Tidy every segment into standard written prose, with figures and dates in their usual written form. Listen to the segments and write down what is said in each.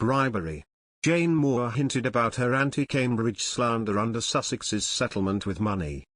Bribery. Jane Moore hinted about her anti-Cambridge slander under Sussex's settlement with money.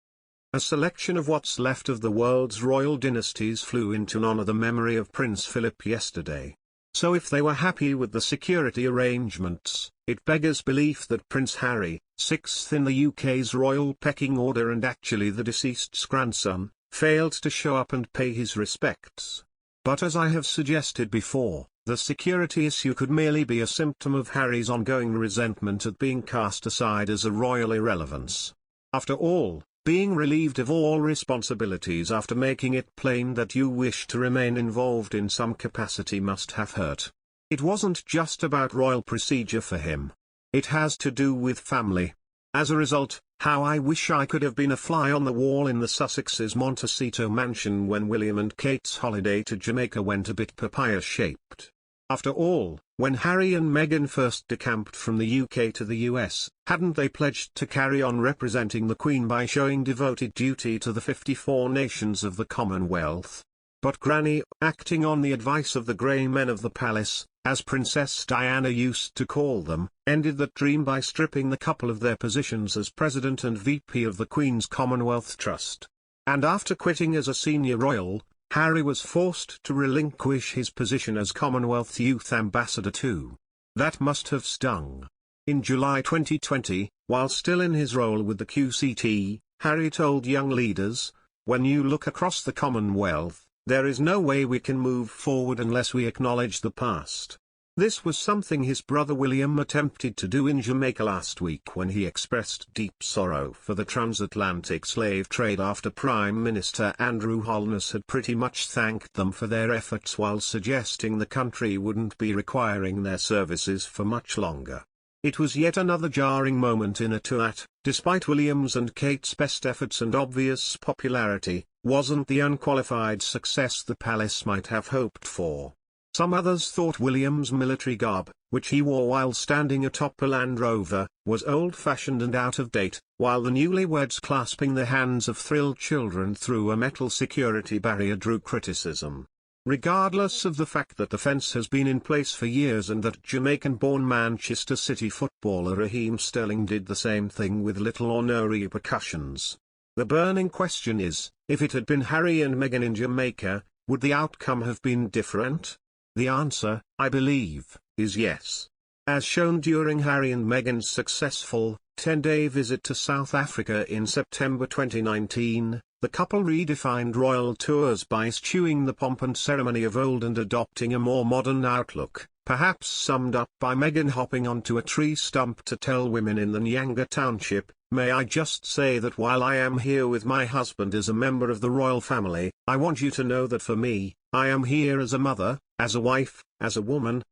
A selection of what's left of the world's royal dynasties flew in to honour the memory of Prince Philip yesterday. So if they were happy with the security arrangements, it beggars belief that Prince Harry, sixth in the UK's royal pecking order and actually the deceased's grandson, failed to show up and pay his respects. But as I have suggested before, the security issue could merely be a symptom of Harry's ongoing resentment at being cast aside as a royal irrelevance. After all, being relieved of all responsibilities after making it plain that you wish to remain involved in some capacity must have hurt. It wasn't just about royal procedure for him. It has to do with family. As a result, how I wish I could have been a fly on the wall in the Sussex's Montecito mansion when William and Kate's holiday to Jamaica went a bit papaya-shaped. After all, when Harry and Meghan first decamped from the UK to the US, hadn't they pledged to carry on representing the Queen by showing devoted duty to the 54 nations of the Commonwealth? But Granny, acting on the advice of the grey men of the palace, as Princess Diana used to call them, ended that dream by stripping the couple of their positions as President and VP of the Queen's Commonwealth Trust. And after quitting as a senior royal, Harry was forced to relinquish his position as Commonwealth Youth Ambassador too. That must have stung. In July 2020, while still in his role with the QCT, Harry told young leaders, "When you look across the Commonwealth, there is no way we can move forward unless we acknowledge the past." This was something his brother William attempted to do in Jamaica last week when he expressed deep sorrow for the transatlantic slave trade after Prime Minister Andrew Holness had pretty much thanked them for their efforts while suggesting the country wouldn't be requiring their services for much longer. It was yet another jarring moment in a tour that, despite William's and Kate's best efforts and obvious popularity, wasn't the unqualified success the palace might have hoped for. Some others thought William's military garb, which he wore while standing atop a Land Rover, was old-fashioned and out of date, while the newlyweds clasping the hands of thrilled children through a metal security barrier drew criticism. Regardless of the fact that the fence has been in place for years and that Jamaican-born Manchester City footballer Raheem Sterling did the same thing with little or no repercussions. The burning question is, if it had been Harry and Meghan in Jamaica, would the outcome have been different? The answer, I believe, is yes. As shown during Harry and Meghan's successful, 10-day visit to South Africa in September 2019, the couple redefined royal tours by eschewing the pomp and ceremony of old and adopting a more modern outlook, perhaps summed up by Meghan hopping onto a tree stump to tell women in the Nyanga township, "May I just say that while I am here with my husband as a member of the royal family, I want you to know that for me, I am here as a mother, as a wife, as a woman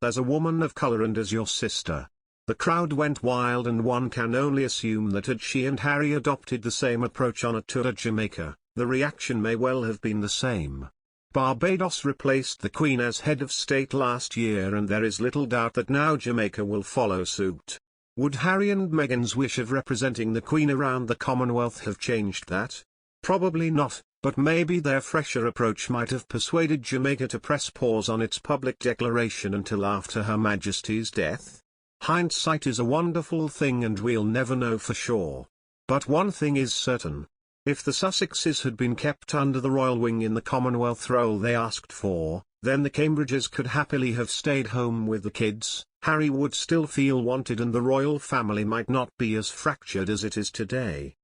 of color and as your sister." The crowd went wild and one can only assume that had she and Harry adopted the same approach on a tour to Jamaica, the reaction may well have been the same. Barbados replaced the Queen as head of state last year and there is little doubt that now Jamaica will follow suit. Would Harry and Meghan's wish of representing the Queen around the Commonwealth have changed that? Probably not, but maybe their fresher approach might have persuaded Jamaica to press pause on its public declaration until after Her Majesty's death. Hindsight is a wonderful thing and we'll never know for sure. But one thing is certain. If the Sussexes had been kept under the royal wing in the Commonwealth role they asked for, then the Cambridges could happily have stayed home with the kids, Harry would still feel wanted and the royal family might not be as fractured as it is today.